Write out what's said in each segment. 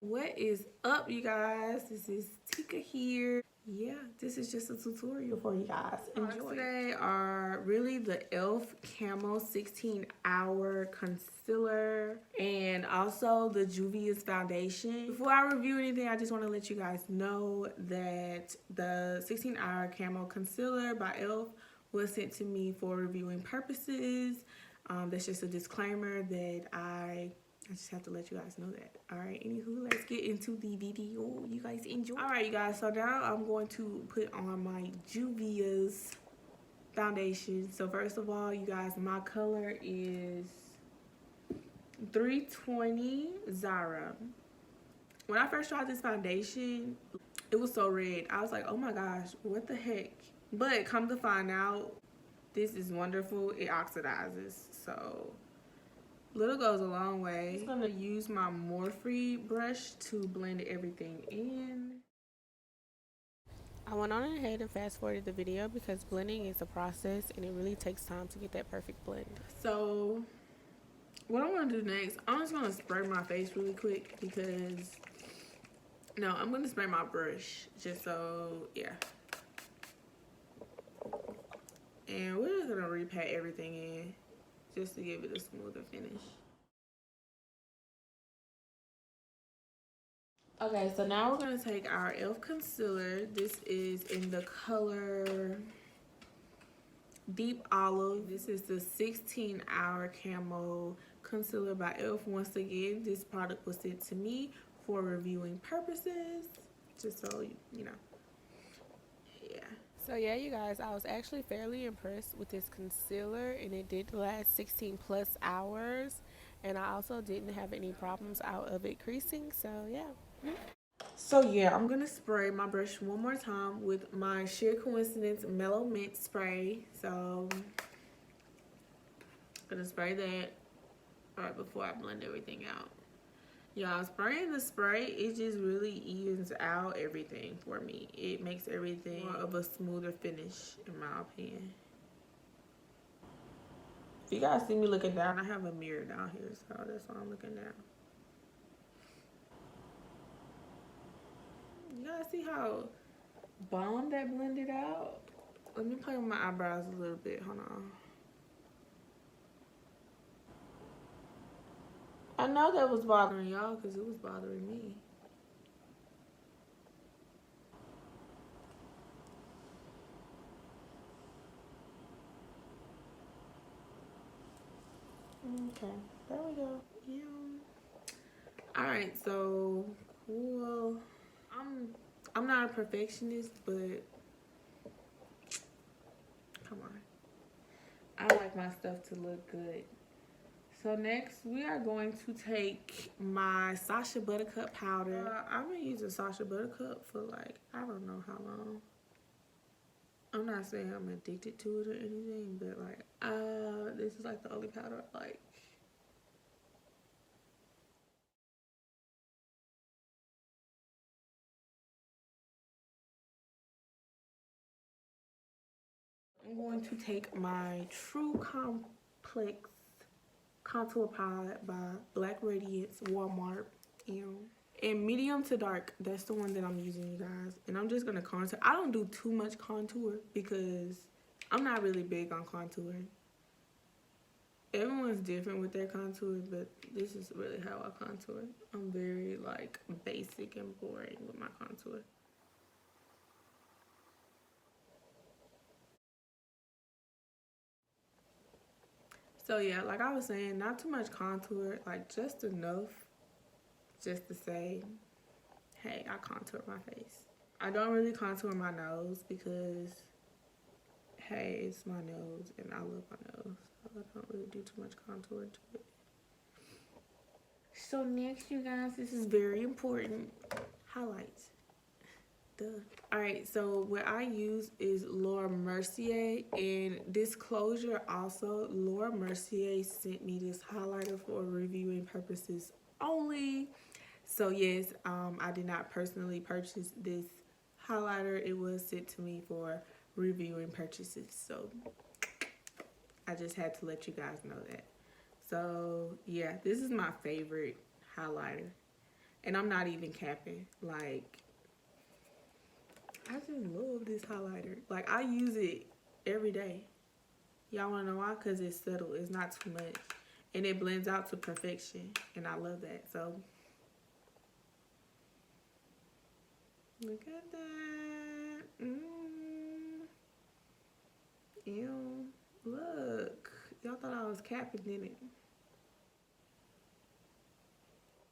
What is up, you guys? This is Tika here. Yeah, this is just a tutorial for you guys. Enjoy. Today are really the Elf Camo 16-hour concealer and also the Juvia's foundation. Before I review anything, I just want to let you guys know that the 16-hour camo concealer by Elf was sent to me for reviewing purposes. That's just a disclaimer that I just have to let you guys know that. Alright, anywho, let's get into the video. You guys enjoy. Alright, you guys, so now I'm going to put on my Juvia's foundation. So first of all, you guys, my color is 320 Zaria. When I first tried this foundation, it was so red. I was like, oh my gosh, what the heck? But come to find out, this is wonderful. It oxidizes, so little goes a long way. I'm gonna use my Morphe brush to blend everything in. I went on ahead and fast forwarded the video because blending is a process and it really takes time to get that perfect blend. So what I'm gonna do next, I'm just gonna spray my face really quick because, no, I'm gonna spray my brush just so, yeah. And we're just gonna repat everything in just to give it a smoother finish. Okay, so now we're going to take our Elf concealer. This is in the color Deep Olive. This is the 16-hour camo concealer by Elf. Once again, this product was sent to me for reviewing purposes, just so you know. Yeah. So yeah, you guys, I was actually fairly impressed with this concealer, and it did last 16 plus hours, and I also didn't have any problems out of it creasing, so yeah. So yeah, I'm gonna spray my brush one more time with my Sheercoincidence Mellow Mint spray. So I'm gonna spray that right before I blend everything out. Y'all, spraying the spray, it just really evens out everything for me. It makes everything more of a smoother finish, in my opinion. If you guys see me looking down, I have a mirror down here, so that's why I'm looking down. You guys see how bomb that blended out? Let me play with my eyebrows a little bit. Hold on. I know that was bothering y'all because it was bothering me. Okay, there we go. Yeah. All right, so cool. I'm not a perfectionist, but come on. I like my stuff to look good. So next, we are going to take my Sacha Buttercup powder. I've been using Sacha Buttercup for like, I don't know how long. I'm not saying I'm addicted to it or anything, but like, this is like the only powder I like. I'm going to take my True Complex Contour Palette by Black Radiance Walmart. And medium to dark, that's the one that I'm using, you guys. And I'm just gonna contour. I don't do too much contour because I'm not really big on contouring. Everyone's different with their contour, but this is really how I contour. I'm very like basic and boring with my contour. So yeah, like I was saying, not too much contour, like just enough just to say, hey, I contour my face. I don't really contour my nose because, hey, it's my nose and I love my nose. So I don't really do too much contour to it. So next, you guys, this is very important. Highlights. Duh. Alright, so what I use is Lauramercier, and disclosure also, Lauramercier sent me this highlighter for reviewing purposes only. So yes, I did not personally purchase this highlighter. It was sent to me for reviewing purchases. So I just had to let you guys know that. So yeah, this is my favorite highlighter. And I'm not even capping. Like, I just love this highlighter. Like, I use it every day. Y'all wanna know why? Because it's subtle. It's not too much. And it blends out to perfection. And I love that. So, look at that. Ew. Look. Y'all thought I was capping, didn't it?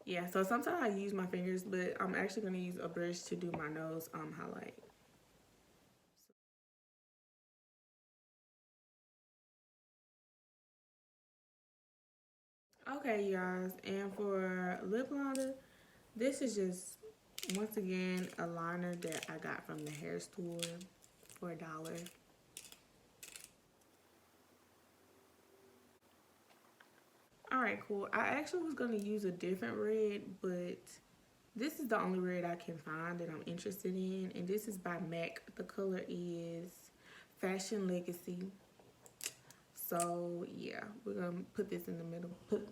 Yeah, so sometimes I use my fingers, but I'm actually going to use a brush to do my nose highlight. Okay, you guys, and for lip liner, this is just, once again, a liner that I got from the hair store for $1. Alright, cool. I actually was going to use a different red, but this is the only red I can find that I'm interested in, and this is by MAC. The color is Fashion Legacy. So, yeah, we're going to put this in the middle. Put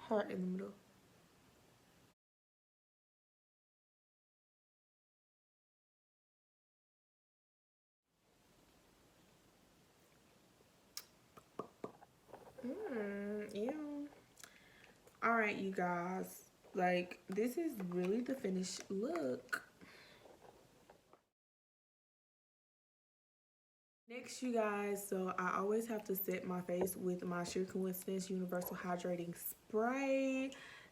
her in the middle. Ew. Alright, you guys. Like, this is really the finished look. Next, you guys, so I always have to set my face with my Sheercoincidence Universal Hydrating Spray.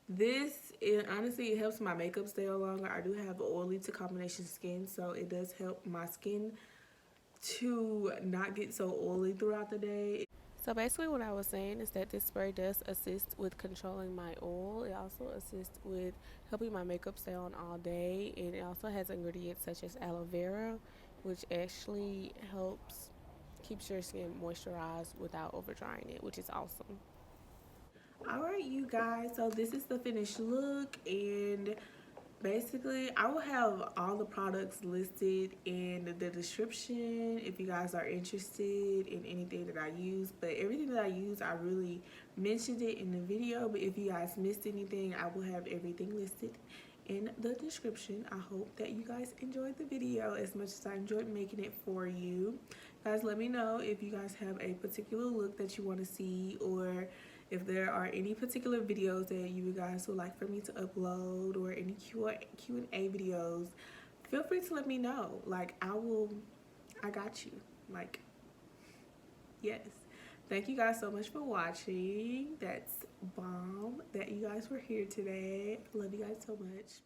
This, honestly, it helps my makeup stay on longer. I do have oily to combination skin, so it does help my skin to not get so oily throughout the day. So basically what I was saying is that this spray does assist with controlling my oil. It also assists with helping my makeup stay on all day. And it also has ingredients such as aloe vera, which actually helps keeps your skin moisturized without over drying it, which is awesome. Alright, you guys, so this is the finished look, and basically I will have all the products listed in the description if you guys are interested in anything that I use. But everything that I use, I really mentioned it in the video, but if you guys missed anything, I will have everything listed in the description. I hope that you guys enjoyed the video as much as I enjoyed making it for you. Guys, let me know if you guys have a particular look that you want to see, or if there are any particular videos that you guys would like for me to upload, or any Q&A videos. Feel free to let me know. Like, I got you. Like, yes. Thank you guys so much for watching. That's bomb that you guys were here today. Love you guys so much.